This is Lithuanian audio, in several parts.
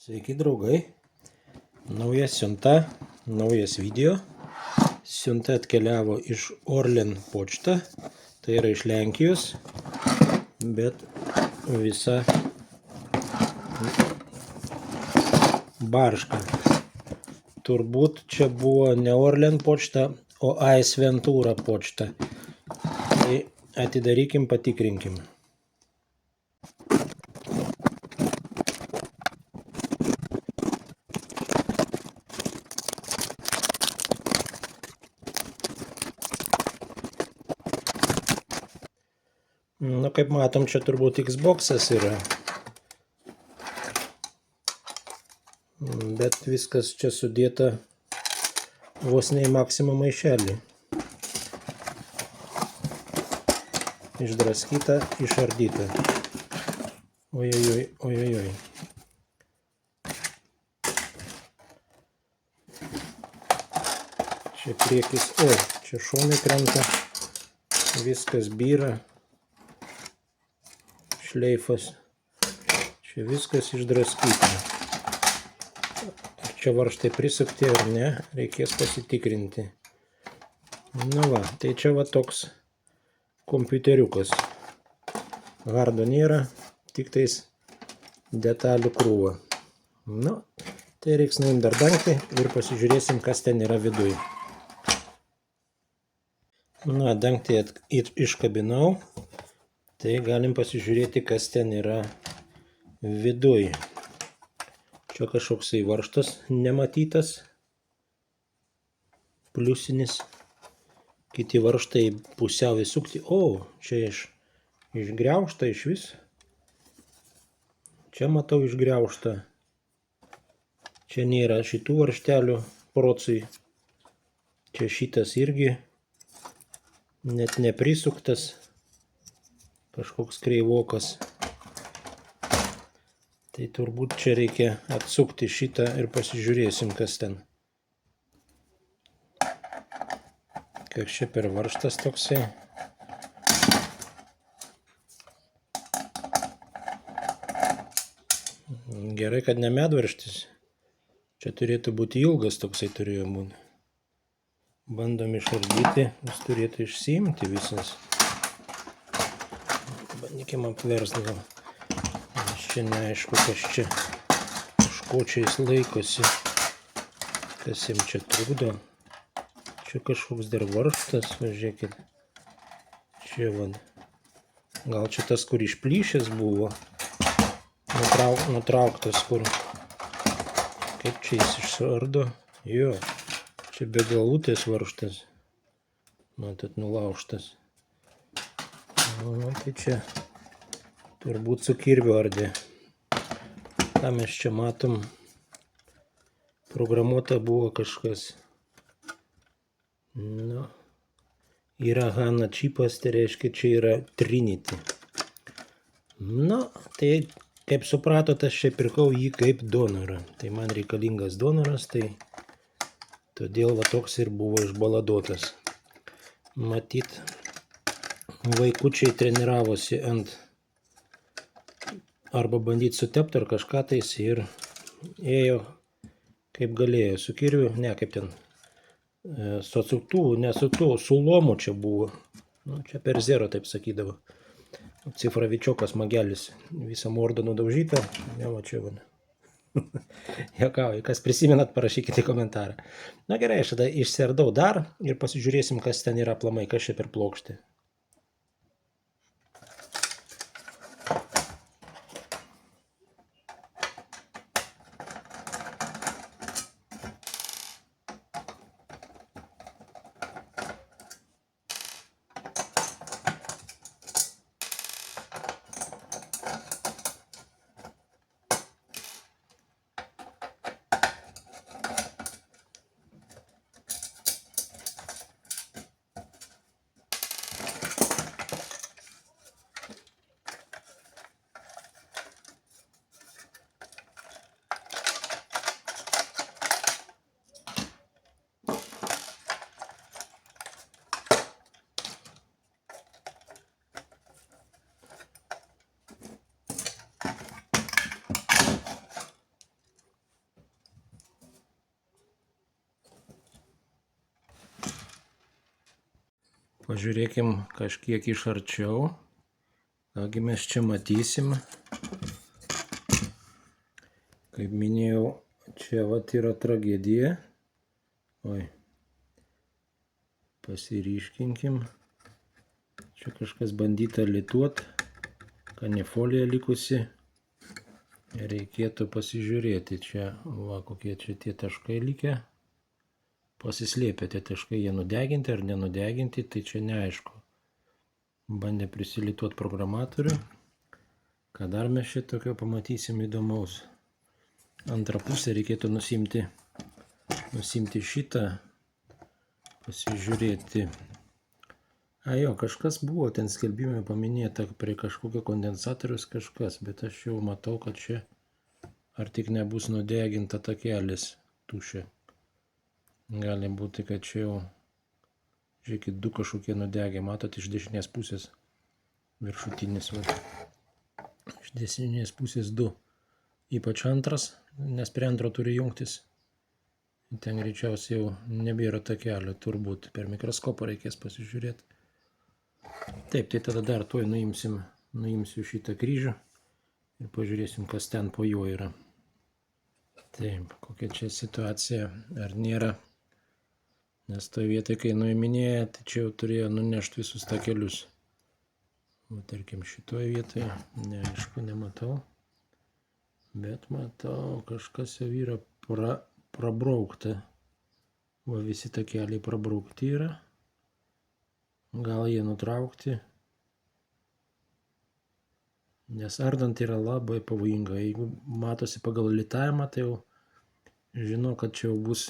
Sveiki draugai, nauja siunta, naujas video. Siunta atkeliavo iš Orlen počta, tai yra iš Lenkijos, bet visa barška. Turbūt čia buvo ne Orlen počta, o AS Ventura počta. Tai atidarykim, patikrinkim. Nu, kaip matom, čia turbūt Xbox'as yra. Bet viskas čia sudėta vos ne į maksimum maišelį. Išdraskyta, išardyta. Ojojoj, ojojoj. Čia priekis, čia šonai krenta. Viskas byra. Šleifas. Čia viskas išdraskyta. Ar čia varžtai prisukti ar ne, reikės pasitikrinti. Nu va, tai čia va toks kompiuteriukas. Hardo nėra, tik tais detalių krūva. Nu, tai reiks nuimti dar dangtį ir pasižiūrėsim, kas ten yra viduj. Na, dangtį iškabinau. Tai galim pasižiūrėti, kas ten yra viduj. Čia kažkoksai varžtas nematytas, pliusinis. Kiti varžtai pusiau įsukti. O, čia išgriaužta iš vis. Čia matau išgriaužta. Čia nėra šitų varžtelių procai. Čia šitas irgi net neprisuktas. Kažkoks kreivokas. Tai turbūt čia reikia atsukti šitą ir pasižiūrėsim, kas ten. Kas čia per varžtas toksai. Gerai, kad ne medvaržtis. Čia turėtų būti ilgas toksai turėjo būti. Bandom išardyti, jis turėtų išsiimti visas. Bandykim apverst gal. Čia neaišku, kas čia kažkočiais laikosi. Kas jam čia trukdo. Čia kažkoks dar varžtas, važiuokit. Čia vad. Gal čia tas, kur išplyšęs buvo. Nutrauktas kur. Kaip čia jis išardo. Jo. Čia be galutės varžtas. Matot, nulaužtas. Nu, tai čia turbūt su kirviu ardė. Ką mes čia matom? Programuota buvo kažkas. Nu, yra HANA čipas, tai reiškia, čia yra Trinity. Nu, tai kaip supratote, aš čia pirkau jį kaip donorą. Tai man reikalingas donoras, tai todėl va toks ir buvo išbaladotas. Matyt, vaikučiai treniravosi ant arba bandyti sutepti ar kažką tais ir ėjo kaip galėjo su kirviu, ne kaip ten su atsuktuvu, nesuktuvu, su lomu čia buvo. Nu, čia per zero taip sakydavo. Cifravičiokas magelis, visą mordą nudaužyta, ne va čia van. Jokauju, kas prisimenat, parašykite komentarą. Na gerai, aš tada išsiardau dar ir pasižiūrėsim, kas ten yra aplamai, kas čia per plokštė. Pažiūrėkim kažkiek iš arčiau. Kągi mes čia matysim. Kaip minėjau, čia vat yra tragedija. Oi. Pasiryškinkim. Čia kažkas bandyta lituot. Kanifolija likusi. Reikėtų pasižiūrėti. Čia, va, kokie čia tie taškai likę. Pasislėpę tie taškai, jie nudeginti ar nenudeginti, tai čia neaišku. Bandė prisilituot programatorių. Ką dar mes šitokio pamatysim įdomaus. Antrą pusę reikėtų nusimti šitą, pasižiūrėti. Jo, kažkas buvo, ten skelbime paminėta prie kažkokio kondensatorius kažkas, bet aš jau matau, kad čia ar tik nebus nudeginta takelis tušė. Gali būti, kad čia jau, žiūrėkit, du kažkokie nudegė, matot, iš dešinės pusės viršutinis, va. Iš dešinės pusės du, ypač antras, nes prie antro turi jungtis. Ten greičiausiai jau nebėra takelio, turbūt per mikroskopą reikės pasižiūrėti. Taip, tai tada dar tuoj nuimsiu šitą kryžių ir pažiūrėsim, kas ten po juo yra. Taip, kokia čia situacija, ar nėra. Nes toje vietoje, kai nuiminėja, tai čia jau turėjo nunešti visus takelius. Va, tarkim, šitoje vietoje, neaišku, nematau. Bet matau, kažkas jau yra prabraukta. Va, visi takeliai prabraukti yra. Gal jie nutraukti. Nes ardant yra labai pavojinga. Jeigu matosi pagal litavimą, tai jau žinau, kad čia jau bus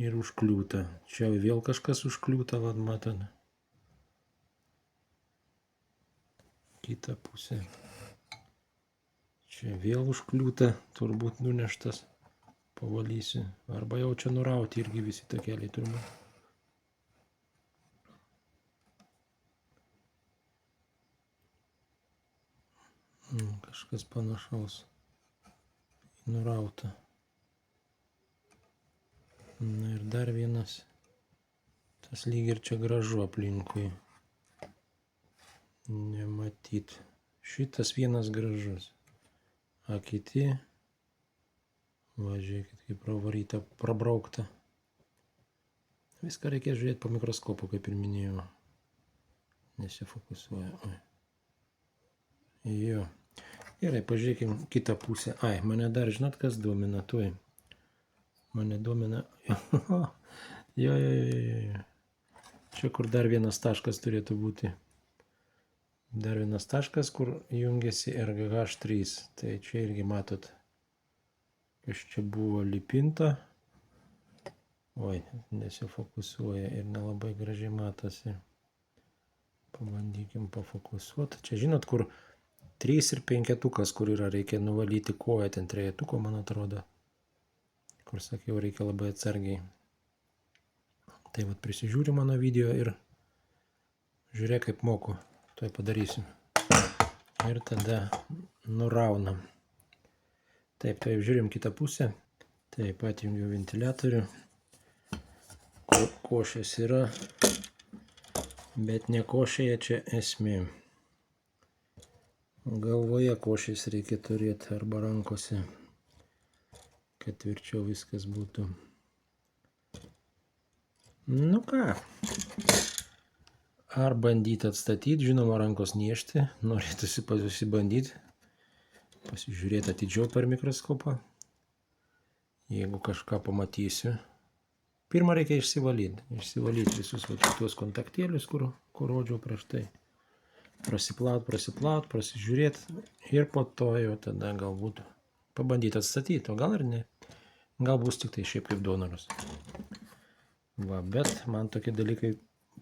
ir užkliūta. Čia vėl kažkas užkliūta, vad matot. Kita pusė. Čia vėl užkliūta, turbūt nuneštas. Pavalysiu. Arba jau čia nurauti irgi visi takeliai turbūt. Kažkas panašaus. Nurauta. Na ir dar vienas. Tas lyg ir čia gražu aplinkui. Nematyt. Šitas vienas gražus. A kiti. Va, žiūrėkit, kaip pravaryta, prabraukta. Viską reikia žiūrėti po mikroskopu, kaip ir minėjau. Nesifokusuoja. Jo. Gerai, pažiūrėkim kitą pusę. Ai, mane dar, žinot, kas domina, tuoj. Mane domina. Jo. Čia kur dar vienas taškas turėtų būti. Dar vienas taškas, kur jungiasi RGH3. Tai čia irgi matot, kas čia buvo lipinta. Oi, nesifokusuoja ir nelabai gražiai matosi. Pabandykim pafokusuoti. Čia žinot, kur 3 ir 5, kur yra, reikia nuvalyti koją, ten 3, man atrodo. Kur sakiau, reikia labai atsargiai. Tai vat prisižiūri mano video ir žiūrėk, kaip moku. Tuoj padarysim. Ir tada nuraunam. Taip, tai žiūrim kitą pusę. Taip pat jungiu ventiliatorių. Košės yra, bet ne košėje čia esmė. Galvoje košės reikia turėti arba rankose, kad tvirčiau viskas būtų. Nu ką, ar bandyti atstatyti, žinoma, rankos niešti, norėtųsi pasibandyti, pasižiūrėti atidžiau per mikroskopą, jeigu kažką pamatysiu. Pirmą reikia išsivalyti visus šitos kontaktėlius, kur rodžiau prieš tai. Prasiplaut, prasižiūrėti ir po to jau tada galbūt pabandyti atstatyti, o gal ir ne. Gal bus tik tai šiaip kaip donoras. Va, bet man tokie dalykai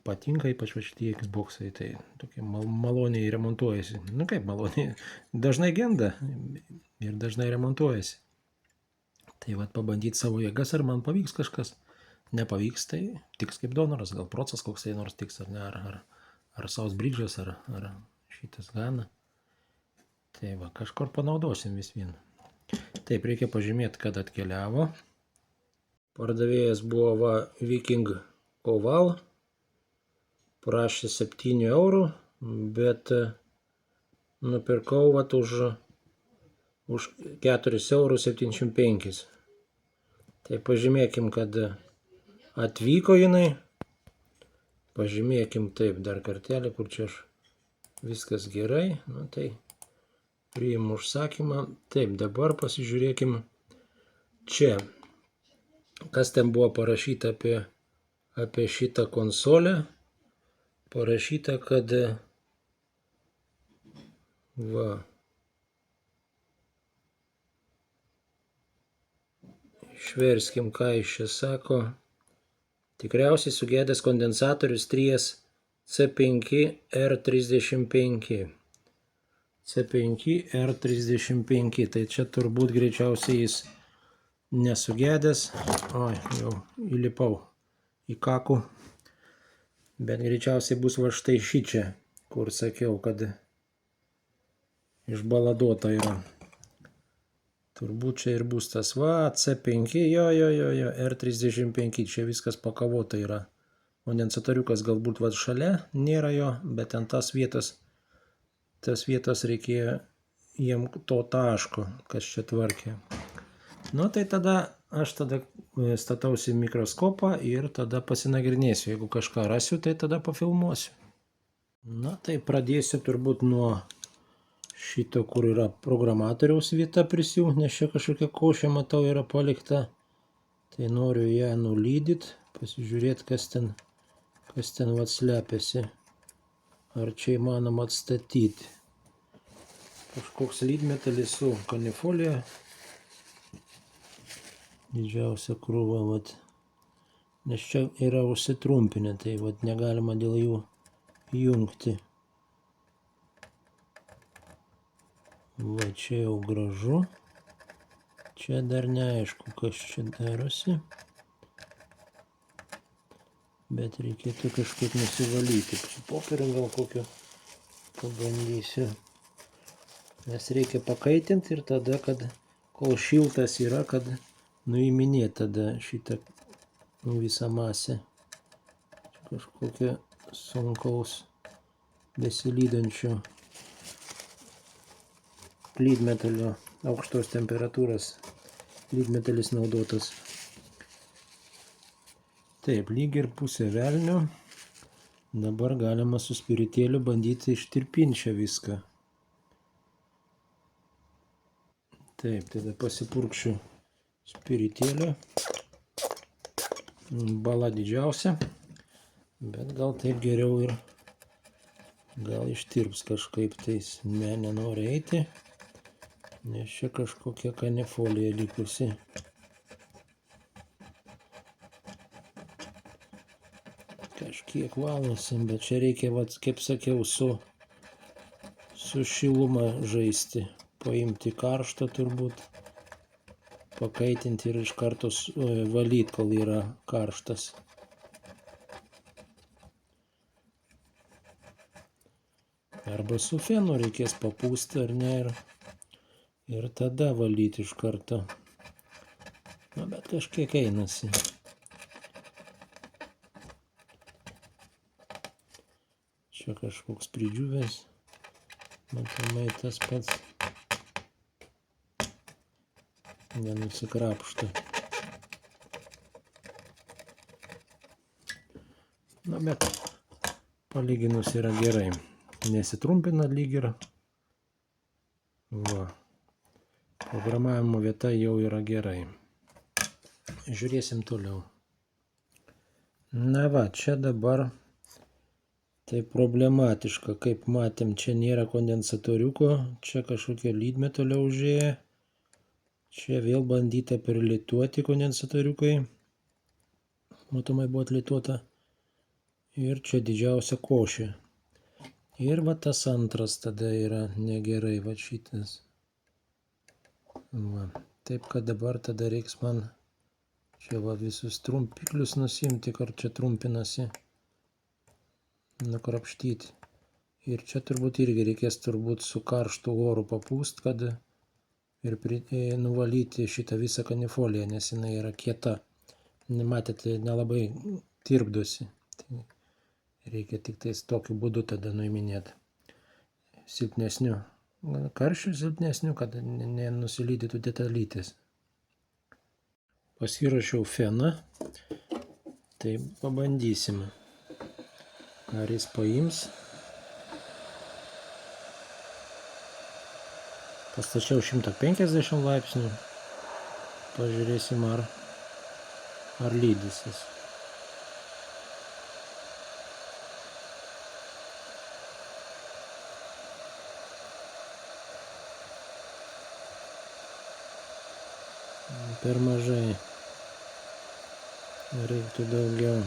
patinka, ypač šitie Xboxai, tai tokie maloniai remontuojasi. Nu kaip maloniai, dažnai genda ir dažnai remontuojasi. Tai va, pabandyti savo jėgas, ar man pavyks kažkas. Nepavyks, tai tiks kaip donoras, gal procas koksai nors tiks, ar ne, ar South Bridge'as, ar šitas Gana. Tai va, kažkur panaudosim vis vien. Taip, reikia pažymėti, kad atkeliavo. Pardavėjas buvo va, Viking Oval. prašė 7 eurų, bet nupirkau vat už 4,75 eurų. Tai pažymėkim, kad atvyko jinai. Pažymėkim taip dar kartelį, kur čia viskas gerai. Nu, tai priimu užsakymą. Taip, dabar pasižiūrėkim čia. Kas ten buvo parašyta apie šitą konsolę. Parašyta, kad va. Išverskim, ką iš čia sako. Tikriausiai sugedęs kondensatorius 3 C5R35. C5R35. Tai čia turbūt greičiausiai jis nesugedęs. Oi, jau įlipau į kakų. Bet greičiausiai bus va štai šičia, kur sakiau, kad išbaladuota yra. Turbūt čia ir bus tas va, C5, jo, R35, čia viskas pakavota yra. Kondensatoriukas galbūt va šalia nėra jo, bet ten tas vietas reikėjo jiem to taško, kas čia tvarkė. Nu tai tada aš statausi mikroskopą ir tada pasinagrinėsiu. Jeigu kažką rasiu, tai tada pafilmuosiu. Na tai pradėsiu turbūt nuo šito, kur yra programatoriaus vieta prisijungt, nes čia kažkokia košė, matau, yra palikta. Tai noriu ją nulydyti, pasižiūrėti, kas ten vat slepiasi. Ar čia įmanoma atstatyti. Kažkoks lydmetalis su kanifolija. Didžiausia krūva, vat. Nes čia yra užsitrumpinę, tai vat negalima dėl jų jungti. Va, čia jau gražu. Čia dar neaišku, kas čia darosi. Bet reikėtų kažkaip nusivalyti. Su popieriu gal kokio pabandysiu. Nes reikia pakaitinti ir tada, kad kol šiltas yra, kad nuiminėti tada šitą visą masę. Čia kažkokia sunkaus besilydančio lydmetalio, aukštos temperatūros lydmetalis naudotas. Taip, lyg ir pusė velnio. Dabar galima su spiritėliu bandyti ištirpinti čia viską. Taip, tada pasipurkšiu spiritėlio. Bala didžiausia, bet gal taip geriau ir gal ištirps kažkaip tais. Ne, nenori eiti. Nes čia kažkokia kanifolija likusi. Kažkiek valosi, bet čia reikia, vat, kaip sakiau, su šiluma žaisti. Paimti karštą turbūt, pakaitinti ir iš karto valyti, kol yra karštas. Arba su fenu reikės papūsti, ar ne, ir tada valyti iš karto. Na, bet kažkiek einasi. Čia kažkoks pridžiūvęs. Matomai tas pats nenusikrapšto. Na, bet palyginus yra gerai. Nesitrumpina lyg ir. Va. Programavimo vieta jau yra gerai. Žiūrėsim toliau. Na va, čia dabar tai problematiška. Kaip matėm, čia nėra kondensatoriuko, čia kažkokio lydmetalio užėję. Čia vėl bandyta perlituoti kondensatoriukai. Matomai buvo atlituota. Ir čia didžiausia košė. Ir va tas antras tada yra negerai, va šitas. Va. Taip, kad dabar tada reiks man čia va visus trumpiklius nusimti, kur čia trumpinasi. Nukrapštyti. Ir čia turbūt irgi reikės su karštu oru papūst, kad ir nuvalyti šitą visą kanifoliją, nes jinai yra kieta. Matėte, nelabai tirpdosi. Tai Reikia tik tais tokiu būdu tada nuiminėti silpnesnių, karščių silpnesnių, kad nenusilydytų detalytės. Pasirašiau feną, tai pabandysim, ar jis paims. Pastačiau 150 laipsnių, pažiūrėsim, ar lydysis. Per mažai, reiktų daugiau.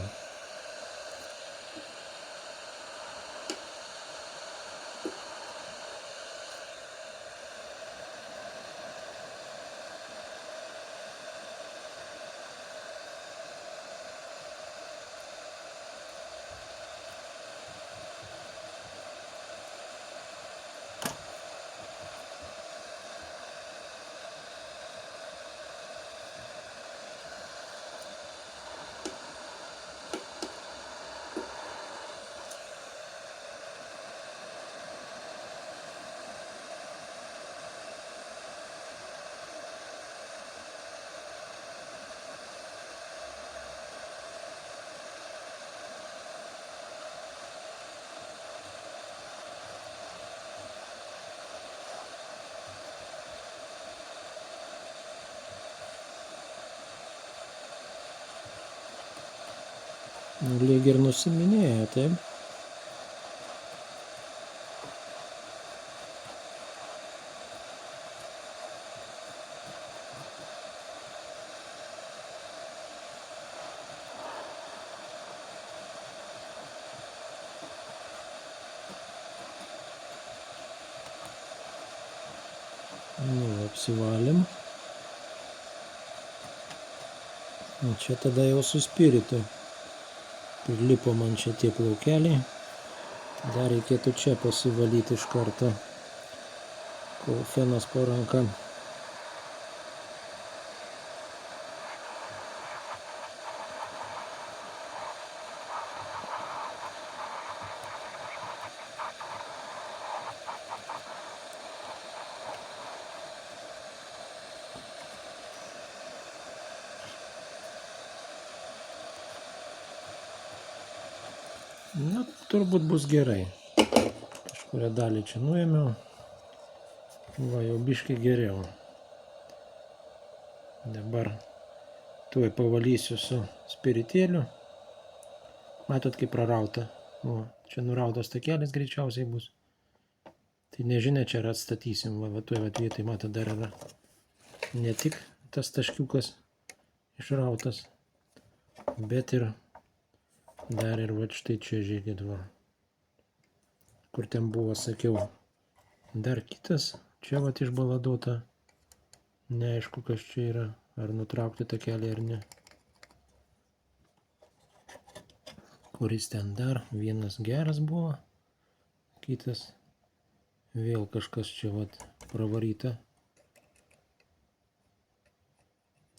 Lyg ir nusiminėjo, taip. Nu, apsivalėm. O čia tada jau su spiritu. Prilipo man čia tie plaukeliai. Dar reikėtų čia pasivalyti iš karto, kol fenas po ranka. Na, turbūt bus gerai. Kažkuria dalį čia nuėmiau. Va, jau biškai geriau. Dabar tuoj pavalysiu su spiritėliu. Matot, kaip prarauta. O, čia nurautas takelis greičiausiai bus. Tai nežinia, čia ar atstatysim. Va, tuoj vietoj, matot, dar yra ne tik tas taškiukas išrautas, bet ir dar ir va štai čia, žiūrėkit, va. Kur ten buvo, sakiau, dar kitas, čia va išbaladuota. Neaišku, kas čia yra, ar nutraukti takelį ar ne. Kuris ten dar, vienas geras buvo, kitas vėl kažkas čia va pravaryta.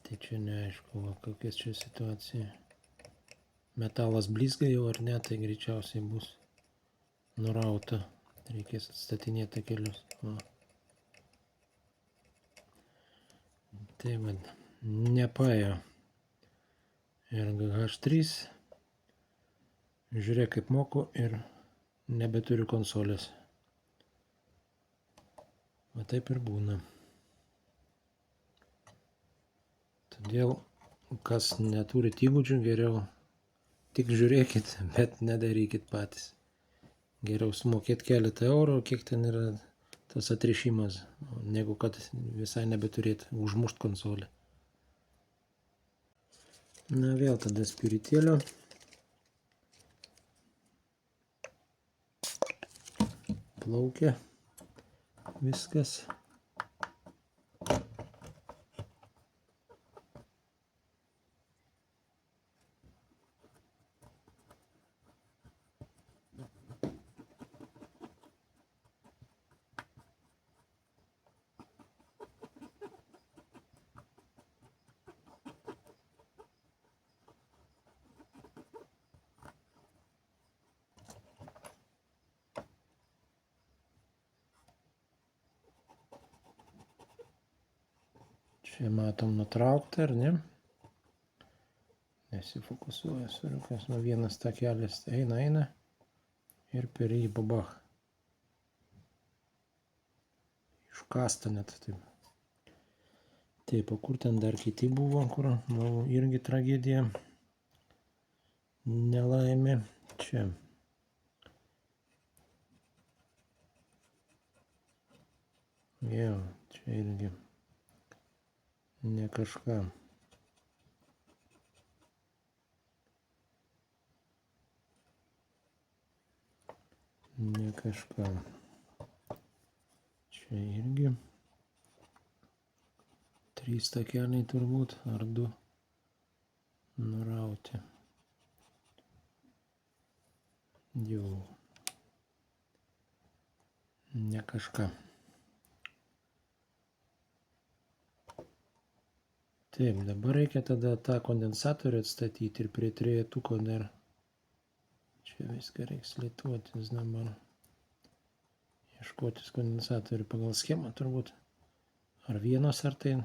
Tai čia neaišku, va, kokia čia situacija. Metalas blizga jau ar ne, tai greičiausiai bus nurauta. Reikės atstatinėti takelius. Va. Tai va, nepaėjo RGH3. Žiūrėk, kaip moku ir nebeturiu konsolės. Va taip ir būna. Todėl, kas neturit įgūdžių, geriau tik žiūrėkit, bet nedarykit patys. Geriau sumokėti keletą eurų, kiek ten yra tas atrišimas, negu kad visai nebeturėti, užmušt konsolę. Na vėl tada spiritėlio. Plaukia viskas. Čia matom nutrauktą, ar ne? Nesifokusuoja suriukas, nuo vienas takelis eina ir per jį babach. Iškasta net taip. Taip, o kur ten dar kiti buvo, kur, nu, irgi tragedija. Nelaimė. Čia. Jo, čia irgi ne kažką. Ne kažką. Čia irgi 3 takeliai turbūt, ar 2 nurauti. Jau ne kažką. Taip, dabar reikia tada tą kondensatorių atstatyti ir prie trejetuko dar. Čia viską reiks lietuotis dabar. Ieškotis kondensatorių pagal schemą turbūt. Ar vienas, ar tai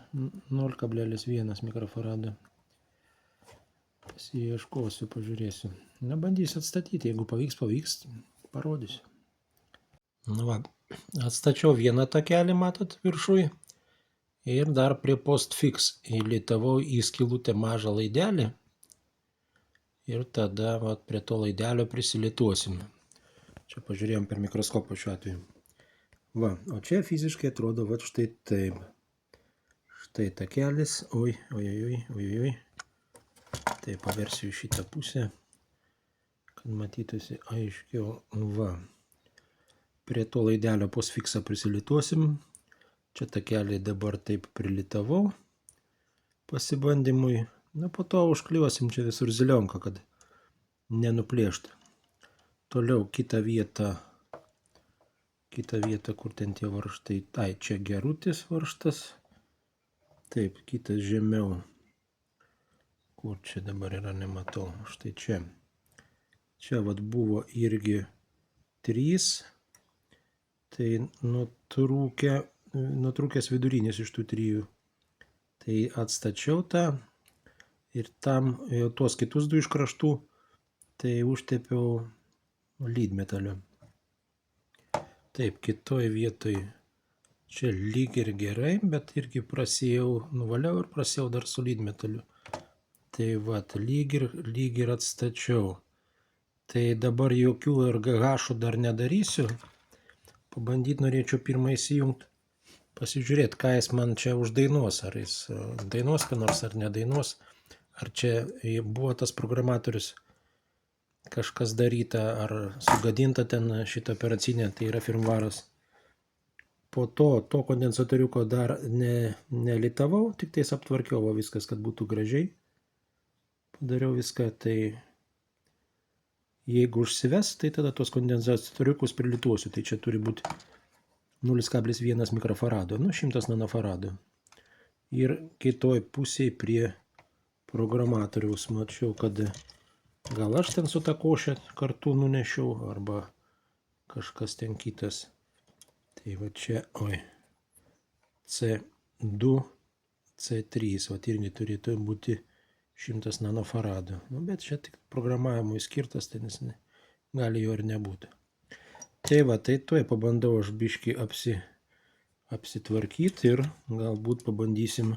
0,1 mikrofarado. Pasiieškosiu, pažiūrėsiu. Na, bandysiu atstatyti, jeigu pavyks, parodysiu. Nu va, atstačiau vieną takelį, matot, viršui. Ir dar prie postfix įlitavau į skylutę mažą laidelį. Ir tada va, prie to laidelio prisilituosim. Čia pažiūrėjom per mikroskopą šiuo atveju. Va, o čia fiziškai atrodo va štai taip. Štai takelis, oi. Tai paversiu į šitą pusę, kad matytųsi aiškiau. Va, prie to laidelio postfixą prisilituosim. Čia takelį dabar taip prilitavau pasibandymui. Na, po to užkliuosim čia visur zilionką, kad nenuplėštų. Toliau kitą vietą, kur ten tie varžtai. Tai čia gerutis varžtas. Taip, kitas žemiau. Kur čia dabar yra, nematau. Štai čia. Čia vat buvo irgi 3. Tai nutrūkęs vidurinis iš tų 3. Tai atstačiau tą ir tam tuos kitus 2 iš kraštų tai užtepiau lydmetaliu. Taip, kitoj vietoj čia lyg ir gerai, bet irgi prasėjau, nuvaliau ir prasėjau dar su lydmetaliu. Tai vat, lyg ir atstačiau. Tai dabar jokių RGH dar nedarysiu. Pabandyti norėčiau pirmą įsijungti. Pasižiūrėti, ką jis man čia uždainuos. Ar jis dainuos, ką nors, ar nedainuos. Ar čia buvo tas programatorius kažkas daryta, ar sugadinta ten šitą operacinę, tai yra firmvaras. Po to kondensatoriuko dar nelitavau, tik tais aptvarkiau viskas, kad būtų gražiai. Padariau viską, tai jeigu užsives, tai tada tos kondensatoriukus prilituosiu. Tai čia turi būti 0,1 mikrofarado, 100 nanofarado. Ir kitoj pusėje prie programatoriaus mačiau, kad gal aš ten su tą košę kartu nunešiau, arba kažkas ten kitas. Tai va čia, C2, C3, va irgi turėtų būti 100 nanofarado. Nu, bet čia tik programavimui skirtas, tai nes gali jo ir nebūti. Tai va, tai tuoj pabandau aš biškį apsitvarkyti ir galbūt pabandysim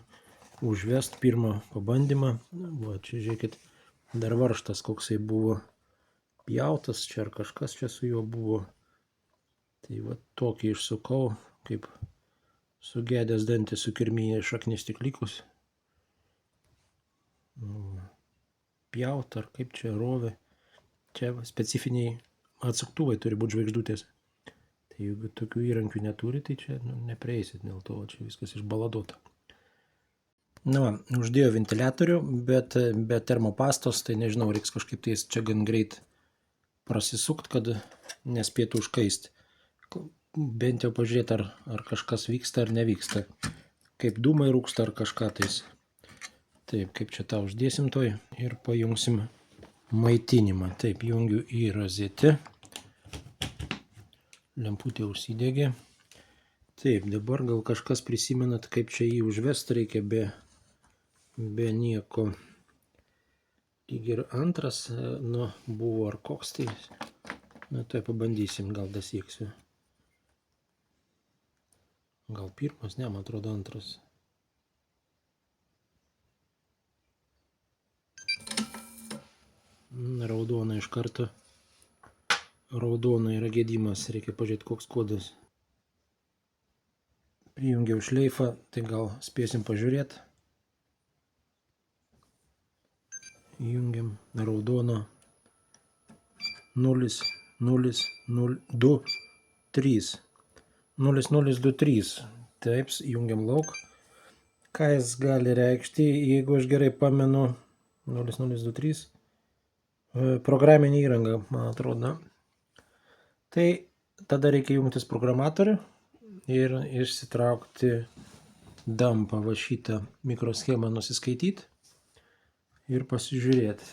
užvest pirmą pabandymą. Va, čia žiūrėkit, dar varžtas koksai buvo pjautas, čia ar kažkas čia su juo buvo. Tai va, tokį išsukau, kaip sugedęs dantį sukirmiję šaknis tik likus. Pjaut ar kaip čia rovė. Čia specifiniai atsuktuvai turi būti žvaigždutės. Tai jeigu tokių įrankių neturi, tai čia neprieisit, dėl to čia viskas išbaladota. Na va, uždėjo ventiliatorių, bet be termopastos, tai nežinau, reiks kažkaip tais čia gan greit prasisukt, kad nespėtų užkaisti. Bent jau pažiūrėti, ar kažkas vyksta ar nevyksta. Kaip dūmai rūksta ar kažką tais. Taip, kaip čia tą uždėsim toj ir pajungsim maitinimą. Taip, jungiu į rozetę. Lemputė užsidegė. Taip, dabar gal kažkas prisimenat, kaip čia jį užvesti reikia be nieko. Lyg ir antras, nu, buvo ar koks tai. Na, tai pabandysim, gal dasieksiu. Gal pirmas, ne, man atrodo antras. Raudona iš karto. Raudona yra gedimas, reikia pažiūrėti, koks kodas. Prijungiau šleifą, tai gal spėsim pažiūrėti. Jungiam raudono 0, 0, 0, 2, 3. 0, 0, 2, 3. Taip, jungiam lauk. Ką jis gali reikšti, jeigu aš gerai pamenu, 0, 0, 2, 3. Programinė įranga, man atrodo. Tai tada reikia jungtis programatorių ir išsitraukti dumpą, va šitą mikroschemą nusiskaityti ir pasižiūrėti.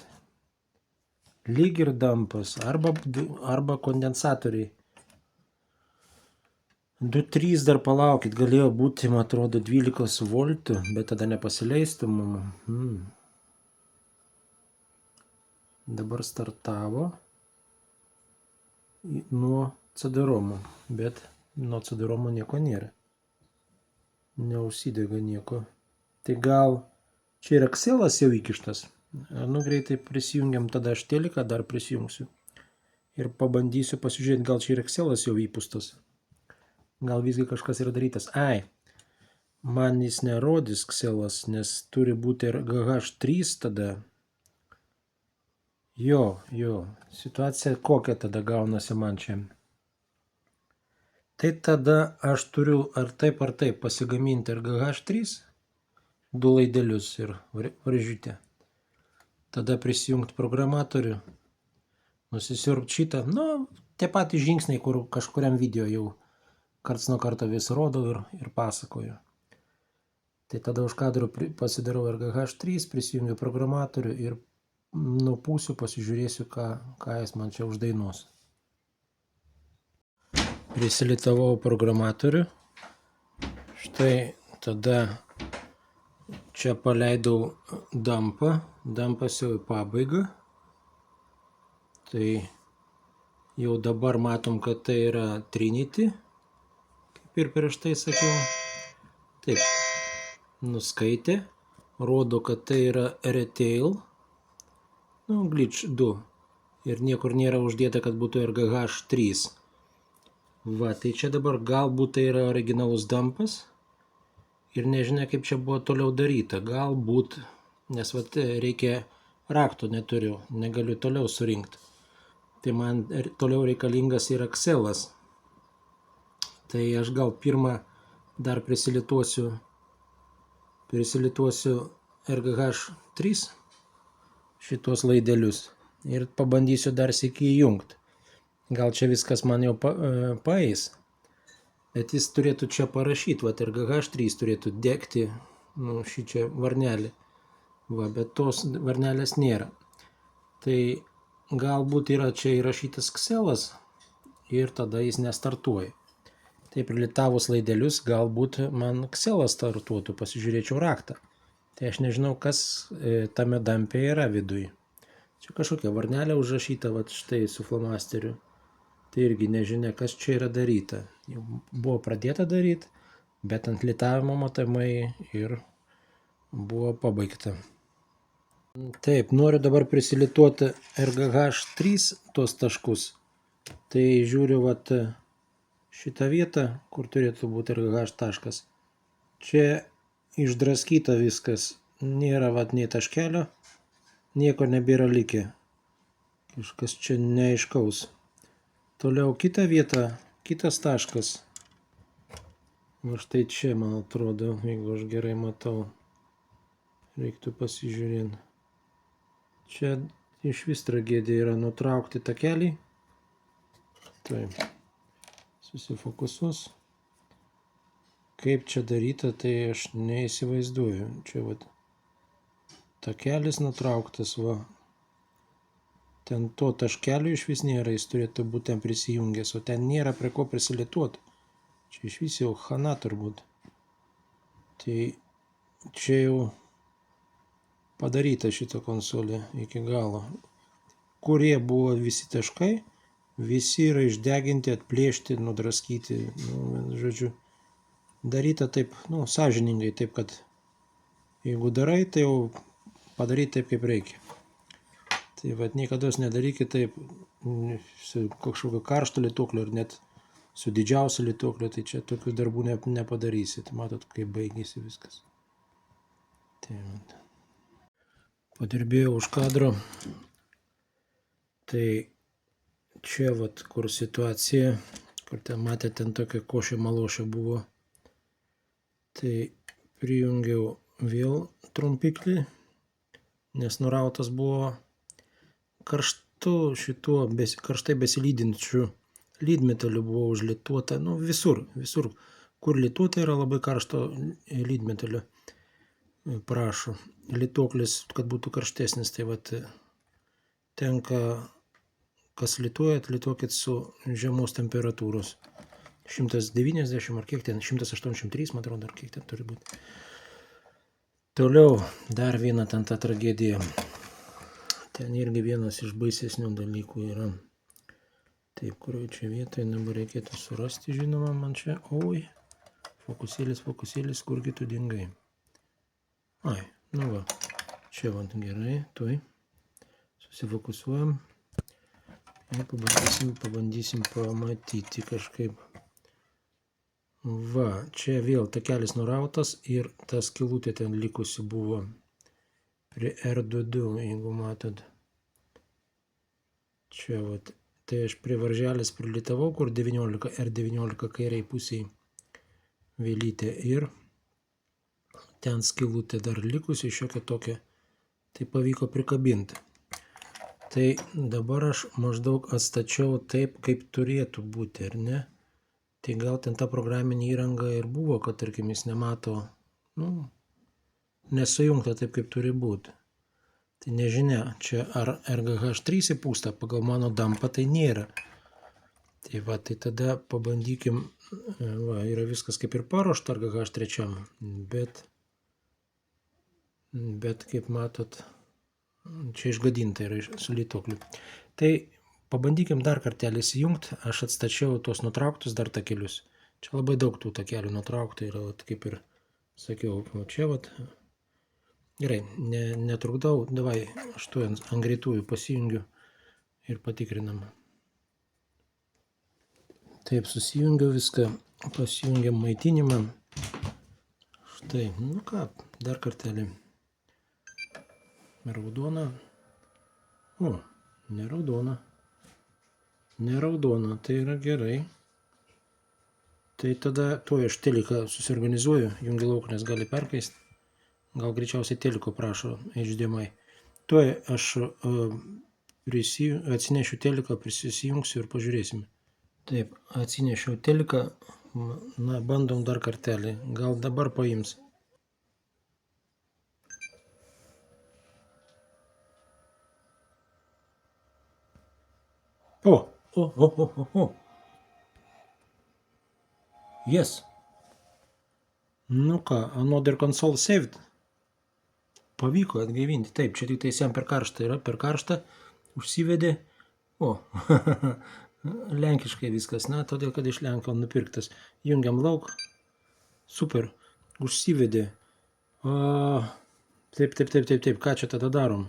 Lyg ir dumpas arba kondensatoriai. 2.3 dar palaukit, galėjo būti, man atrodo, 12 voltų, bet tada nepasileistų mum. Dabar startavo nuo CD-ROMų, bet nuo CD-ROMų nieko nėra. Neužsidega nieko. Tai gal čia ir Excelas jau įkištas. Nu, greitai prisijungiam, tada aš teliką dar prisijungsiu. Ir pabandysiu pasižiūrėti, gal čia ir Excelas jau įpustas. Gal visgi kažkas yra darytas. Ai, man jis nerodys Excelas, nes turi būti ir GH3 tada. Jo, situacija kokia tada gaunasi man čia. Tai tada aš turiu ar taip pasigaminti ir GH3, 2 laidelius ir varžiutę. Tada prisijungti programatorių, nusisiurbti šitą, nu, tie patys žingsniai, kur kažkuriam video jau karts nuo karto vis rodau ir pasakoju. Tai tada už kadrų pasidarau ir GH3, prisijungiu programatorių ir nupūsiu, pasižiūrėsiu, ką jis man čia uždainuos. Prisilitavau programatorių. Štai tada čia paleidau dumpą. Dumpas jau į pabaigą. Tai jau dabar matom, kad tai yra Trinity, kaip ir prieš tai sakiau. Taip, nuskaitė. Rodo, kad tai yra Retail. Nu, glitch 2. Ir niekur nėra uždėta, kad būtų ir GH3. Va, tai čia dabar galbūt tai yra originalus dumpas. Ir nežinia, kaip čia buvo toliau daryta. Galbūt, nes va, reikia rakto neturiu, negaliu toliau surinkti. Tai man toliau reikalingas yra Excelas. Tai aš gal pirmą dar prisilituosiu RGH3 šitos laidelius ir pabandysiu dar sykį įjungti. Gal čia viskas man jau paeis, bet jis turėtų čia parašyti, va, ir GH3 turėtų degti, nu, šį čia varnelį, va, bet tos varnelės nėra. Tai galbūt yra čia įrašytas Excelas ir tada jis nestartuoja. Tai prilitavus laidelius, galbūt man Excelas startuotų, pasižiūrėčiau raktą. Tai aš nežinau, kas tame dumpe yra viduj. Čia kažkokia varnelė užrašyta, va, štai su flomasteriu. Tai irgi nežinia, kas čia yra daryta. Jau buvo pradėta daryti, bet ant litavimo matomai ir buvo pabaigta. Taip, noriu dabar prisilituoti RGH3 tuos taškus. Tai žiūriu, va, šitą vietą, kur turėtų būti RGH taškas. Čia išdraskyta viskas. Nėra, va, nei taškelio, nieko nebėra likę. Kažkas čia neaiškaus. Toliau kita vieta, kitas taškas. Va štai čia, man atrodo, jeigu aš gerai matau. Reiktų pasižiūrėti. Čia iš vis tragedija yra nutraukti takelį. Taip. Susifokusuos. Kaip čia daryta, tai aš neįsivaizduoju. Čia vat takelis nutrauktas, va. Ten to taškelio iš vis nėra, jis turėtų būti ten prisijungęs, o ten nėra prie ko prisilituoti. Čia iš vis jau chana turbūt. Tai čia jau padaryta šita konsolė iki galo. Kurie buvo visi taškai, visi yra išdeginti, atplėšti, nudraskyti. Nu, žodžiu, daryta taip, nu, sąžiningai, taip kad jeigu darai, tai jau padaryti taip, kaip reikia. Tai vad niekada nedarykit taip su kažkokio karšto lituoklio ir net su didžiausiu lituokliu, tai čia tokių darbų nepadarysit. Matot, kaip baigėsi viskas. Tai vat. Padirbėjau už kadro. Tai čia vat kur situacija, kur ten matėte, ten tokia košė malošė buvo. Tai prijungiau vėl trumpiklį, nes nurautas buvo karštai besilydinčių lydmetalių buvo užlituota, nu visur, kur lituota yra labai karšto lydmetalio prašo. Lituoklis, kad būtų karštesnis, tai vat tenka, kas lituojat, lituokit su žemos temperatūros. 190 ar kiek ten, 183, man atrodo, ar kiek ten turi būti. Toliau dar viena ten ta tragedija. Ten irgi vienas iš baisesnių dalykų yra. Taip, kurioje čia vietoje, dabar reikėtų surasti, žinoma, man čia. Oi, fokusėlis, kurgi tu dingai. Ai, nu va, čia va, gerai, tuoj. Susifokusuojam. Ir pabandysim pamatyti kažkaip. Va, čia vėl takelis nurautas ir ta skylutė ten likusi buvo prie R22, jeigu matot. Čia vat, tai aš prie varželės prilitavau, kur 19, R19 kairiai pusiai vėlytė ir ten skylutė dar likusi šiokia tokia, tai pavyko prikabinti. Tai dabar aš maždaug atstačiau taip, kaip turėtų būti, ar ne? Tai gal ten ta programinė įranga ir buvo, kad tarkim jis nemato, nu, nesujungta taip, kaip turi būti. Tai nežinia, čia ar RGH3 įpūsta, pagal mano dampą tai nėra. Tai va, tai tada pabandykim, va, yra viskas kaip ir paruošta RGH3, bet kaip matot, čia išgadinta yra su lituokliu. Tai pabandykim dar kartelį įsijungti, aš atstačiau tuos nutrauktus dar takelius. Čia labai daug tų takelių nutrauktų yra, kaip ir sakiau, čia vat. Gerai, netrukdau, davai, aš tu ant greitųjų pasijungiu ir patikrinam. Taip, susijungiau viską, pasijungiam maitinimą. Štai, nu ką, dar kartelį. Raudona. O, neraudona. Neraudona, tai yra gerai. Tai tada tuoj aš teliką susiorganizuoju, jungi lauk, nes gali perkaisti. Gal greičiausiai teliko prašo HDMI. Tuoj aš atsinešiu teliką, prisijungsiu ir pažiūrėsime. Taip, atsinešiau teliką, na, bandom dar kartelį. Gal dabar paims. O. Yes. Nu ką, another console saved. Pavyko atgaivinti. Taip, čia tik tai jam per karštą yra, per karštą užsivedė. O, lenkiškai viskas, na, todėl, kad iš Lenkijos nupirktas. Jungiam lauk. Super, užsivedė. Taip, ką čia tada darom?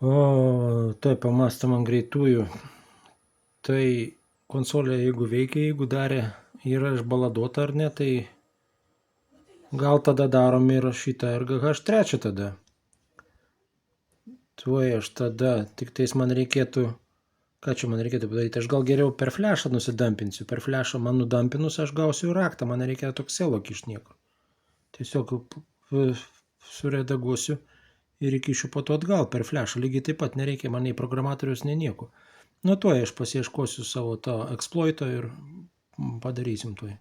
Tai pamastam ant greitųjų. Tai konsolė, jeigu veikia, jeigu darė, yra išbaladuota ar ne, tai gal tada darom ir šitą RGH3 tada. Tuoj aš tada, tik tais man reikėtų, ką čia man reikėtų padaryti, aš gal geriau per flešą nusidampinsiu, per flešą man nudampinus aš gausiu raktą, man nereikia tokselo kišt nieko. Tiesiog suredaguosiu ir įkišiu po to atgal per flešą, lygiai taip pat nereikia man nei programatorius, nei nieko. Nu tuoj aš pasieškosiu savo tą exploitą ir padarysim tuoj.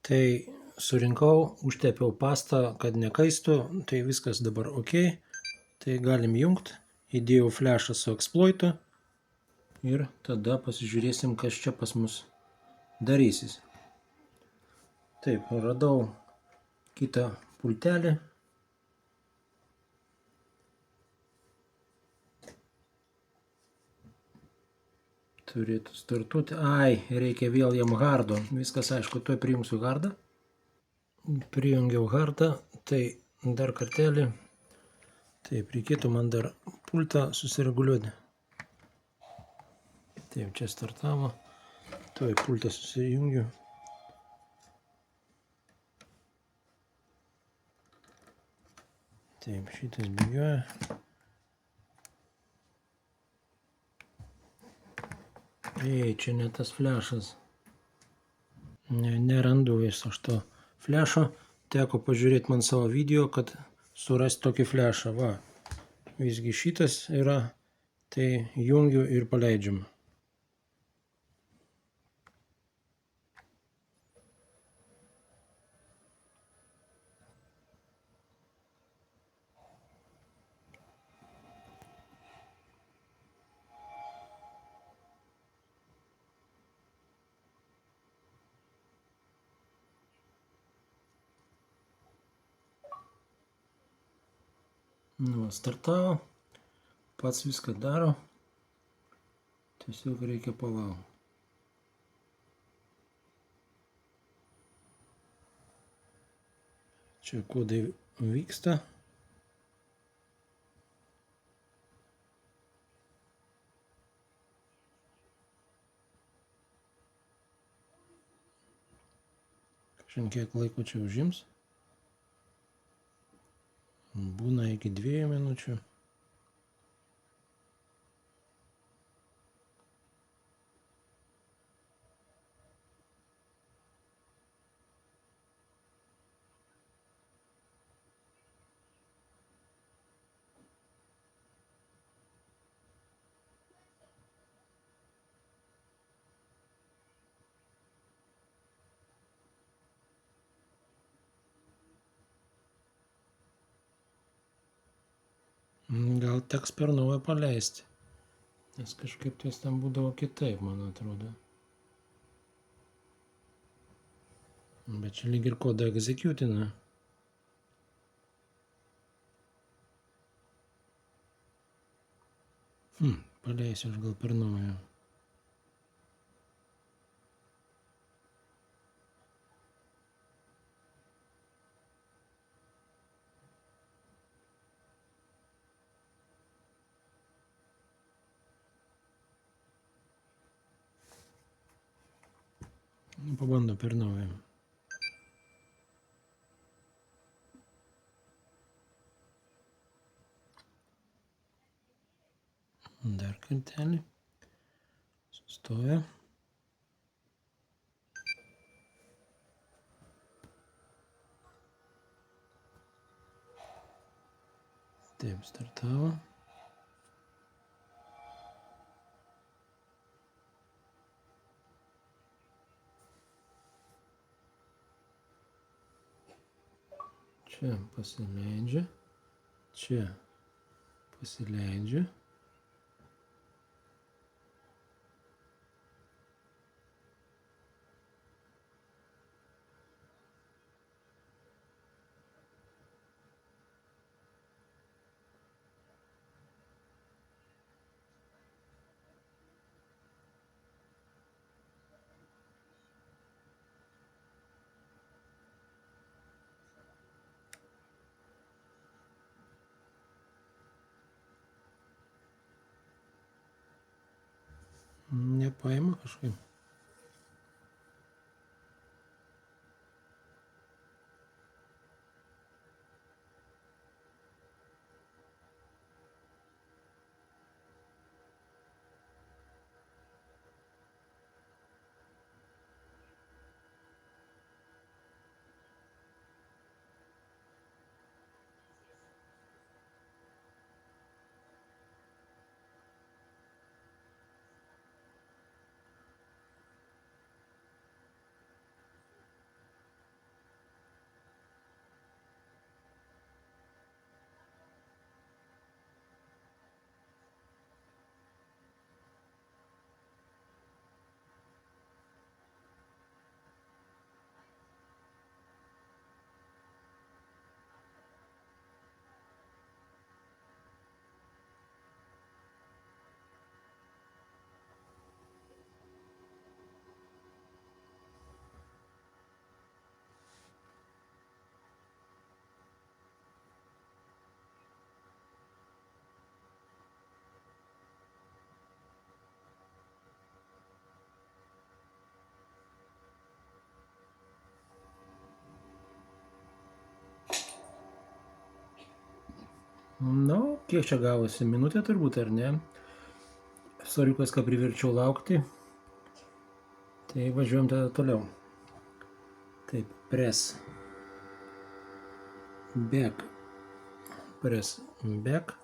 Tai surinkau, užtepiau pastą, kad nekaistų, tai viskas dabar ok. Tai galim jungti, įdėjau flešą su exploitu ir tada pasižiūrėsim, kas čia pas mus darysis. Taip, radau kitą pultelį. Turėtų startuoti. Ai, reikia vėl jam hardo. Viskas aišku, tuoj prijungsiu hardą. Prijungiau hardą, tai dar kartelį. Taip, reikėtų man dar pultą susireguliuoti. Taip, čia startavo. Tuoj pultą susijungiu. Taip, šitas bėgioja. Ei, čia ne tas flešas. Nerandu viso šito flešo. Teko pažiūrėti man savo video, kad surasti tokį flešą. Va, visgi šitas yra, tai jungiu ir paleidžiam. Nu, startavo, pats viską daro, tiesiog reikia palaukti. Čia kodai vyksta. Kažin kiek laiko čia užims. Būna iki 2 minučių. Gal teks per naują paleisti. Nes kažkaip ties ten būdavo kitaip, man atrodo. Bet čia lyg ir kodą egzekutina. Paleisiu aš gal per naują. Pabandom per naują. Dar kartelį. Sustoja. Taip, startavo. Čia pasileidžia. Čia pasileidžia. Nepaima kažkaip. Nu, kiek čia gavosi? Minutė turbūt, ar ne? Soriukas, ką priverčiau laukti. Tai važiuojam tada toliau. Taip, press back. Press back.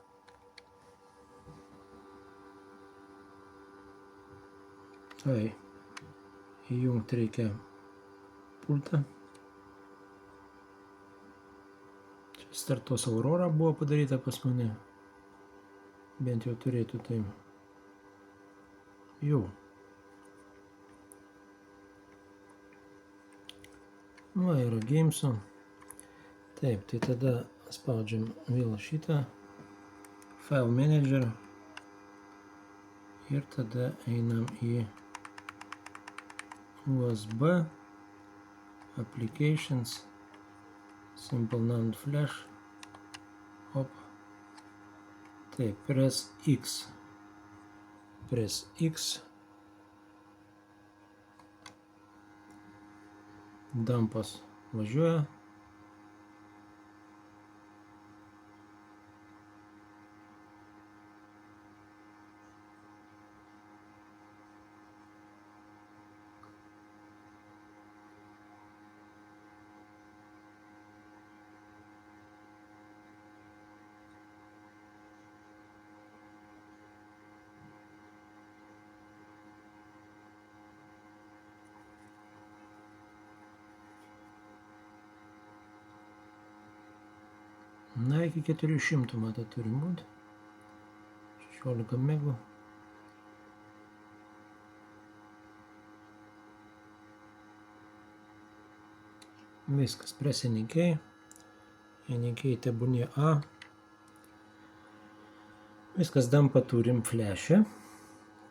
Ai, įjungti reikia pultą. Čia startos Aurora buvo padaryta pas mane. Bent jau turėtų tai. Jau. Va, yra Games'o. Taip, tai tada spaudžiam vėl šitą File Manager ir tada einam į USB Applications Simple NAND Flash. Op. Taip, press X. Press X. Dumpas važiuoja. Na, iki 400 matai turi būti. 16 megų. Viskas, press NK. NK tebūnie A. Viskas, dampą turim flash'e.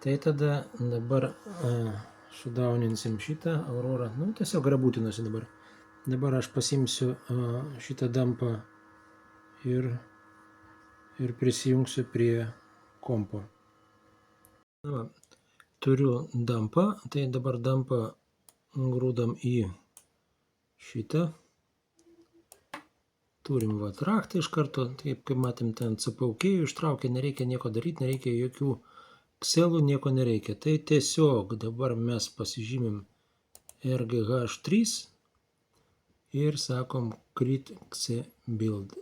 Tai tada dabar sudauninsim šitą Aurora. Nu, tiesiog grabūtinuosi dabar. Dabar aš pasimsiu šitą dampą ir prisijungsiu prie kompo. Na, turiu dampą, tai dabar dampą grūdam į šitą. Turim vat raktą iš karto, taip kaip matėm ten CPUK ištraukia, nereikia nieko daryti, nereikia jokių Excelų, nieko nereikia. Tai tiesiog dabar mes pasižymim RGH3 ir sakom create C build.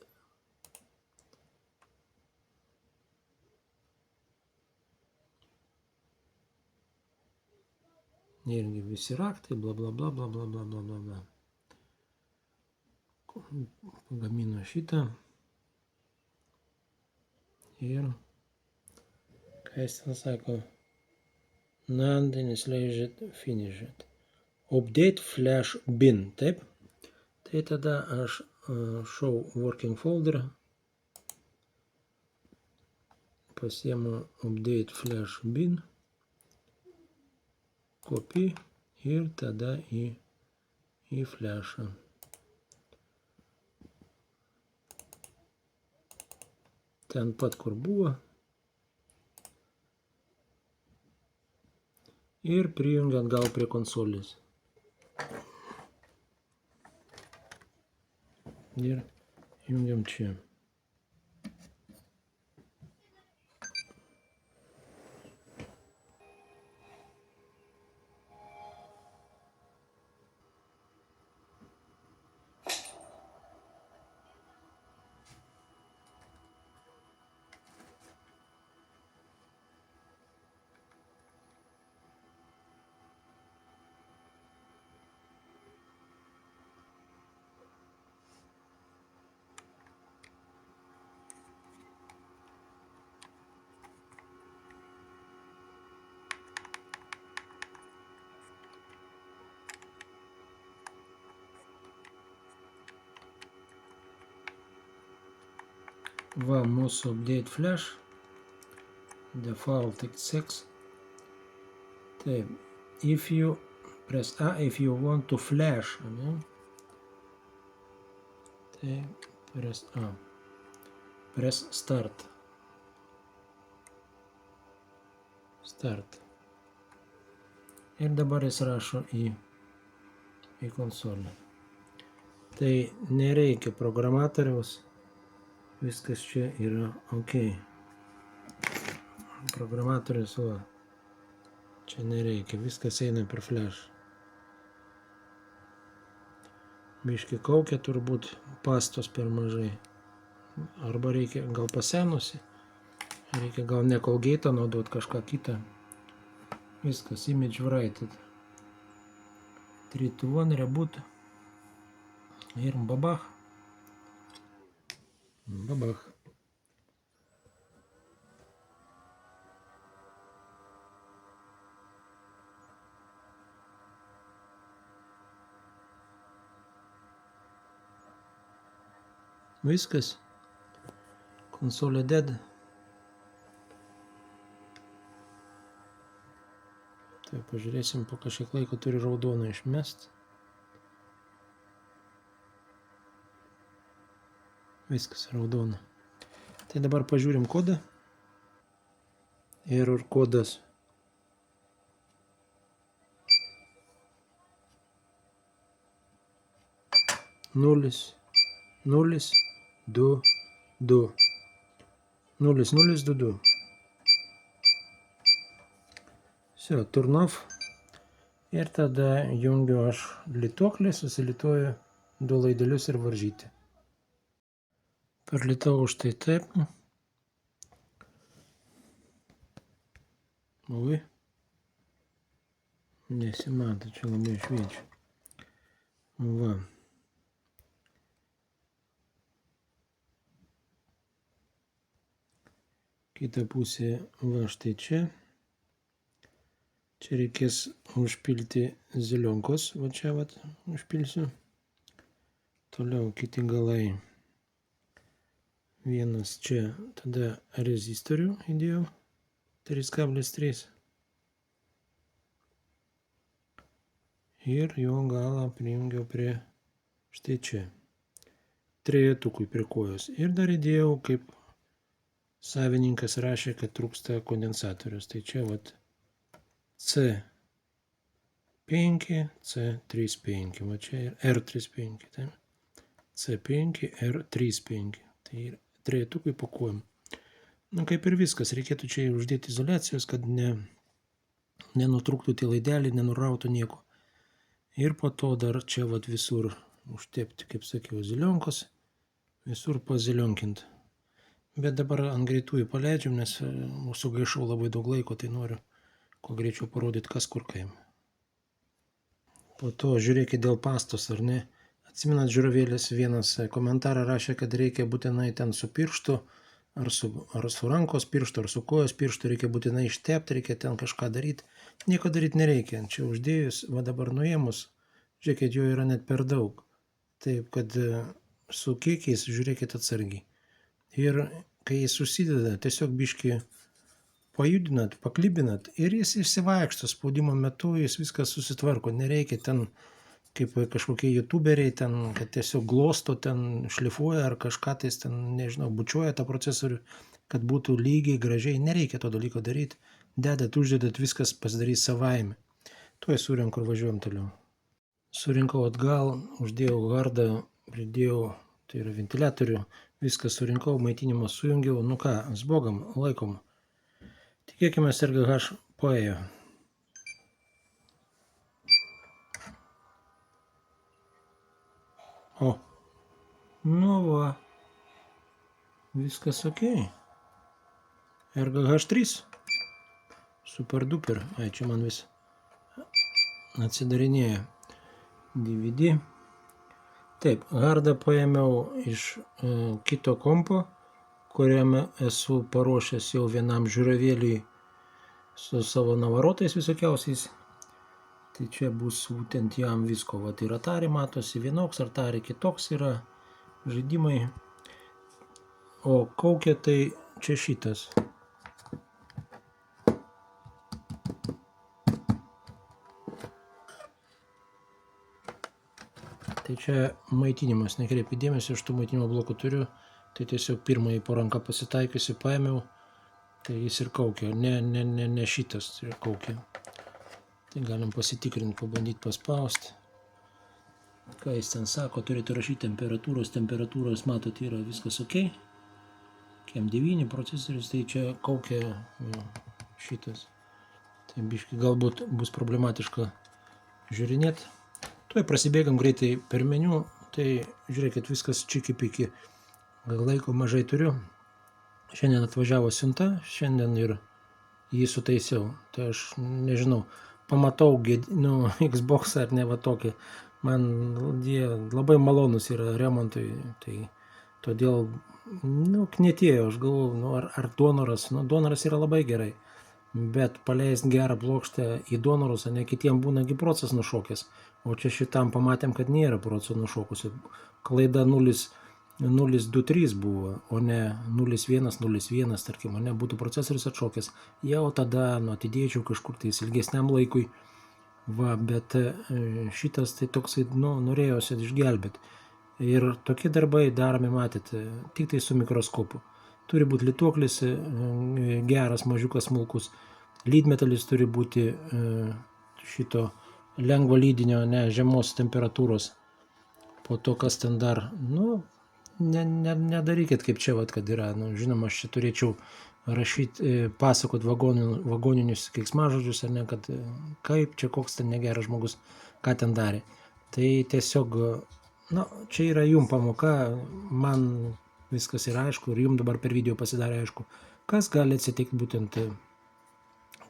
Irgi visi raktai, bla bla bla bla bla bla bla bla bla. Pagamino šitą. Ir ką jis ten sako? NAND initialized finished. Update flash bin, taip? Tai tada aš show working folder. Pasiemu update flash bin. Copy ir tada į flashą. Ten pat, kur buvo. Ir prijungiu atgal prie konsolės. Ir jungiam čia. Va, mūsų update flash. Default x6. Taip, if you press A if you want to flash, ne? Tai press A. Press start. Start. Ir dabar jis rašo į konsolę. Tai nereikia programatoriaus. Viskas čia yra ok. Programatorius, va. Čia nereikia, viskas eina per flash. Biški kaukia turbūt, pastos per mažai. Arba reikia gal pasenusi. Reikia gal ne Colgate naudot, kažką kitą. Viskas, image writed. 3, 2, 1, reboot. Ir babach. Babach. Viskas. Konsolė dead. Tai pažiūrėsim, po kažkiek laiko turi raudoną išmest. Viskas raudona. Tai dabar pažiūrim kodą. Error kodas. Nulis, 2, 2. 0, 0, 2, 2. Все, turn off. Ir tada jungiu aš lituoklį, susilituoju 2 laidelius ir varžyti. Perlitau už tai taip. Ui. Nesimato, čia labai šviečia. Va. Kita pusė va štai čia. Čia reikės užpilti zelionkos, va čia va užpilsiu. Toliau kiti galai. Vienas čia, tada rezistorių įdėjau 3,3. Ir jo galą prijungiau prie štai čia. Trejetukui prie kojos. Ir dar įdėjau, kaip savininkas rašė, kad trūksta kondensatorius. Tai čia vat C5, C35, va čia ir R35. Tai C5, R35. Tai ir trejetukui pakuojam. Na kaip ir viskas, reikėtų čia uždėti izoliacijos, kad nenutrūktų tie laideliai, nenurautų nieko. Ir po to dar čia vat visur užtepti, kaip sakiau, zelionkos, visur pazelionkint. Bet dabar ant greitųjų paleidžiam, nes sugaišau labai daug laiko, tai noriu kuo greičiau parodyti, kas kur kaip. Po to žiūrėkit dėl pastos, ar ne? Atsimenat, žiūrovėlis vienas komentarą rašė, kad reikia būtinai ten su pirštu, ar su rankos pirštu, ar su kojos pirštu, reikia būtinai ištepti, reikia ten kažką daryti. Nieko daryti nereikia. Čia uždėjus, va dabar nuėmus, žiūrėkit, jo yra net per daug. Taip, kad su kiekiais žiūrėkit atsargiai. Ir kai jis susideda, tiesiog biškį pajudinat, paklibinat ir jis išsivaikšto spaudimo metu, jis viskas susitvarko. Nereikia ten kaip kažkokie youtuberiai ten, kad tiesiog glosto ten, šlifuoja ar kažką tais ten, nežinau, bučiuoja tą procesorių, kad būtų lygiai, gražiai. Nereikia to dalyko daryti. Dedat, uždedat, viskas pasidarys savaime. Tuoj surenku ir važiuojam toliau. Surinkau atgal, uždėjau hardą, pridėjau, tai yra ventiliatorių, viską surinkau, maitinimą sujungiau. Nu ką, sbogam, laikom. Tikėkime, RGH paėjo. O, nu va, viskas ok. RGH3, super duper, ai čia man vis atsidarinėja DVD. Taip, hardą paėmiau iš kito kompo, kuriame esu paruošęs jau vienam žiūrovėliui su savo navarotais visokiausiais. Tai čia bus būtent jam visko, vat ir Atari matosi, vienoks Atari, kitoks yra žaidimai, o kaukia tai čia šitas. Tai čia maitinimas, nekreipi dėmesio, aš tų maitinimo blokų turiu, tai tiesiog pirmąjį po ranką pasitaikiusi paėmiau, tai jis ir kaukia, ne šitas ir kaukia. Tai galim pasitikrinti, pabandyti paspausti. Ką jis ten sako, turėtų rašyti temperatūros, matot, yra viskas ok. M9 procesorius, tai čia kaukia šitas. Tai biškai galbūt bus problematiška žiūrinėti. Tuoj prasibėgam greitai per meniu, tai žiūrėkit, viskas čiki-piki. Laiko mažai turiu. Šiandien atvažiavo siunta, šiandien ir jį sutaisiau. Tai aš nežinau, pamatau Xbox ar ne va tokį. Man jie labai malonus yra remontui, tai todėl knietėjo, aš galvoju, ar donoras, donoras yra labai gerai. Bet paleist gerą plokštę į donorus, o ne kitiem būnagi procas nušokęs. O čia šitam pamatėm, kad nėra proco nušokusio. Klaida 0,23 buvo, o ne 0,1,01, tarkim, o ne būtų procesorius atšokęs. Jau tada atidėčiau kažkur tais ilgesniam laikui. Va, bet šitas tai toksai, norėjosi išgelbėti. Ir tokie darbai daromi, matėte, tik tai su mikroskopu. Turi būti lituoklis geras, mažiukas, smulkus. Lydmetalis turi būti šito lengvo lydinio, ne žemos temperatūros. Po to, kas ten dar, nedarykit kaip čia, kad yra. Žinoma, aš čia turėčiau rašyti, pasakot vagoninius keiksmažodžius, ar ne, kad kaip čia koks ten negeras žmogus, ką ten darė. Tai tiesiog, čia yra jum pamoka, man viskas yra aišku ir jums dabar per video pasidarė aišku, kas gali atsitikti būtent,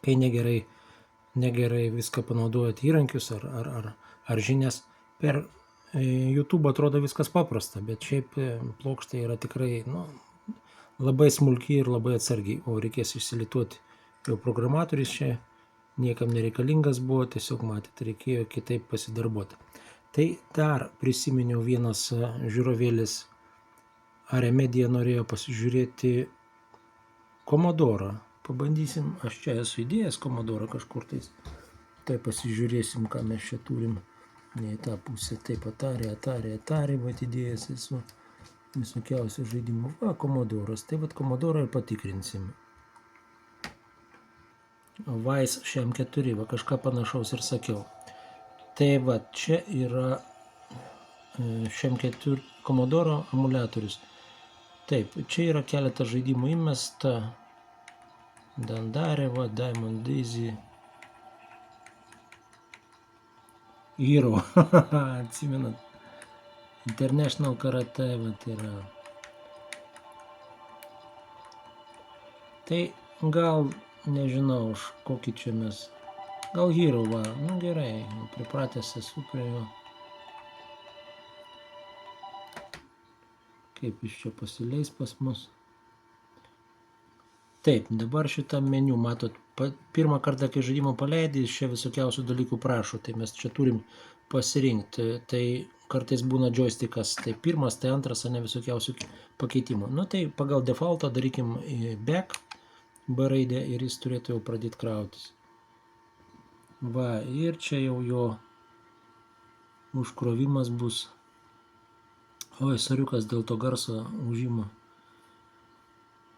kai negerai viską panaudojat įrankius ar žinias. Per YouTube atrodo viskas paprasta, bet šiaip plokštė yra tikrai labai smulki ir labai atsargiai, o reikės išsilituoti. Jau programatorius čia niekam nereikalingas buvo, tiesiog matėt, reikėjo kitaip pasidarbuoti. Tai dar prisiminiau vienas žiūrovėlis, Remedija norėjo pasižiūrėti Commodore. Pabandysim, aš čia esu įdėjęs Commodore kažkur tais. Tai pasižiūrėsim, ką mes čia turim. Ne į tą pusę, taip Atari, vat įdėjęs esu visokiausių žaidimų. Va, Commodore'as, tai vat Commodore ir patikrinsim. Vice šM4, va kažką panašaus ir sakiau. Tai va, čia yra šM4 Commodore emuliatorius. Taip, čia yra keletą žaidimų įmesta. Dandareva, Diamond Daisy, Hero, atsimenat. International Karate, vat yra. Tai gal, nežinau, už kokį čia mes. Gal Hero, va, gerai, pripratęs esu prie jo. Kaip jis čia pasileis pas mus. Taip, dabar šitą meniu, matot, pirmą kartą, kai žaidimą paleidai, jis čia visokiausių dalykų prašo, tai mes čia turim pasirinkti. Tai kartais būna joystickas, tai pirmas, tai antras, ne visokiausių pakeitimų. Tai pagal defaultą darykim back B raidę ir jis turėtų jau pradėti krautis. Va, ir čia jau jo užkrovimas bus. Oi, soriukas dėl to garso užimo.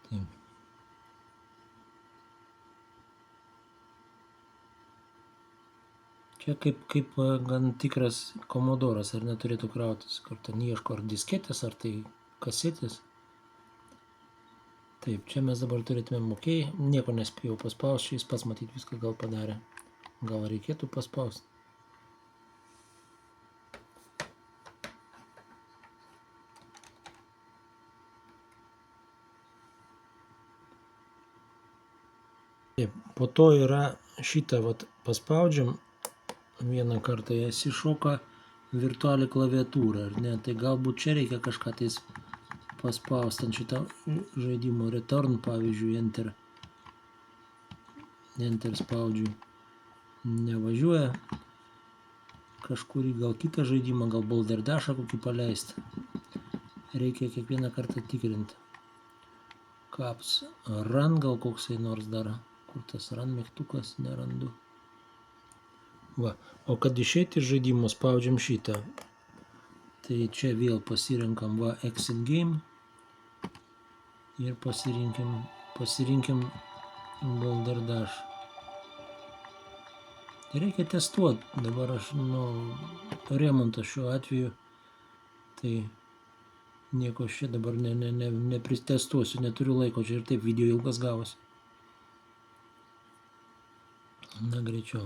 Taip. Čia kaip gan tikras Commodore'as, ar neturėtų krautis, kur ten ieško ar disketės, ar tai kasetės. Taip, čia mes dabar turėtume OK, nieko nespėjau paspausti, jis pats matyti viską gal padarė. Gal reikėtų paspausti. Taip, po to yra šitą paspaudžiam. Vieną kartą jas iššoka virtualią klaviatūrą, ar ne? Tai galbūt čia reikia kažką tais paspausti ant šitą žaidimo return, pavyzdžiui, enter. Enter spaudžiu. Nevažiuoja. Kažkurį gal kitą žaidimą, gal Boulder Dashą kokį paleisti. Reikia kiekvieną kartą tikrinti. Caps. Run gal koksai nors dar. Kur tas run mygtukas, nerandu. Va, o kad išeiti iš žaidimo spaudžiam šitą. Tai čia vėl pasirenkam exit game ir pasirinkim Boulder Dash. Tai reikia testuoti, dabar aš remontas šiuo atveju, tai Nieko aš čia dabar nepritestuosiu, neturiu laiko, čia ir taip video ilgas gavosi. Na, greičiau.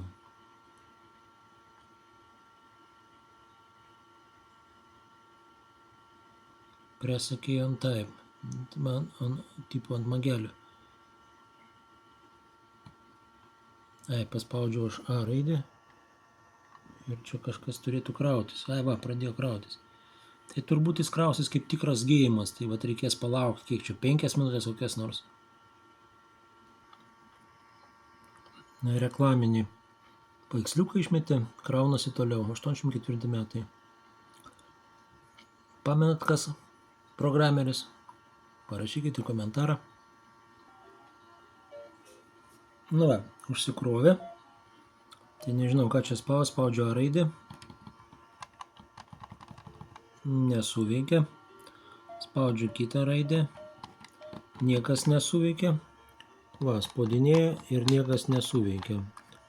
Presakė on type. Man tipo ant magelių. Ai, paspaudžiau aš A raidę. Ir čia kažkas turėtų krautis. Ai, va, pradėjo krautis. Tai turbūt jis krausis kaip tikras gėjimas. Tai va, reikės palaukti, kiek čia, 5 minutės kokias nors. Na, reklaminį paveiksliuką išmetė, kraunasi toliau. 84 metai. Pamenat, kas programeris? Parašykite komentarą. Nu va, užsikrovė. Tai nežinau, ką čia spaudžiu A raidę. Nesuveikia. Spaudžiu kitą raidę. Niekas nesuveikia. Va, spaudinėja ir niekas nesuveikia.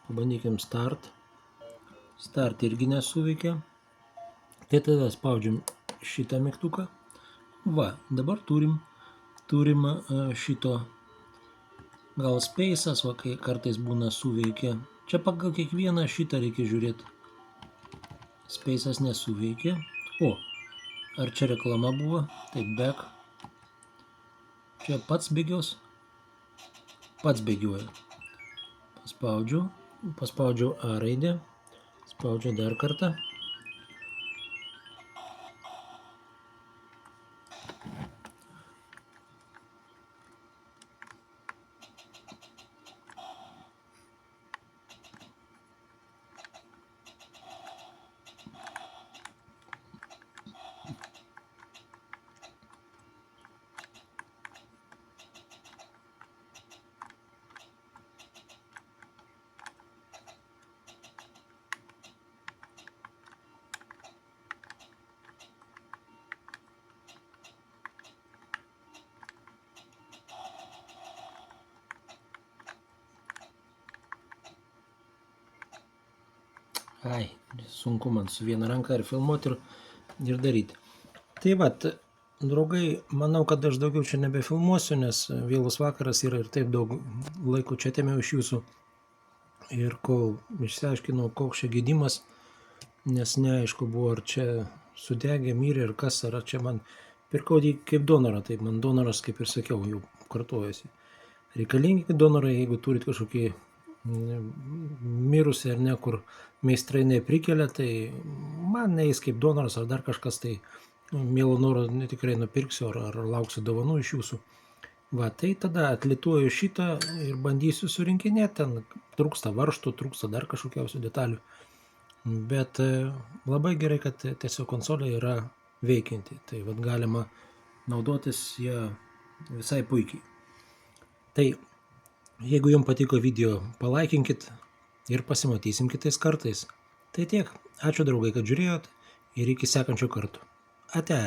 Pabandykim start. Start irgi nesuveikia. Tai tada spaudžiam šitą mygtuką. Va, dabar turim šito gal space'as, va, kai kartais būna suveikia. Čia pagal kiekvieną šitą reikia žiūrėti. Space'as nesuveikia. O, ar čia reklama buvo? Taip, back. Čia pats bėgios. Pats bėgioja. Paspaudžiau A raidę. Spaudžiu dar kartą. Ai, sunku man su viena ranka ir filmuoti ir daryti. Tai vat, draugai, manau, kad aš daugiau čia nebefilmuosiu, nes vėlus vakaras yra ir taip daug laiko čia atėmiau iš jūsų. Ir kol išsiaiškinau, koks čia gedimas, nes neaišku buvo, ar čia sudegė, mirė ir kas, ar čia man pirkau kaip donorą. Tai man donoras, kaip ir sakiau, jau kartuojasi. Reikalingi donorai, jeigu turit kažkokį mirusi ar ne, kur meistrai neprikelia, tai man neįs kaip donoras ar dar kažkas, tai mielo noro tikrai nupirksiu ar lauksiu dovanų iš jūsų. Va, tai tada atlituoju šitą ir bandysiu surinkinėti, ten trūksta varžtų, trūksta dar kažkokiausių detalių. Bet labai gerai, kad tiesiog konsolė yra veikianti, tai vat galima naudotis ją visai puikiai. Tai jeigu jums patiko video, palaikinkit ir pasimatysim kitais kartais. Tai tiek. Ačiū draugai, kad žiūrėjot ir iki sekančių kartų. Ate.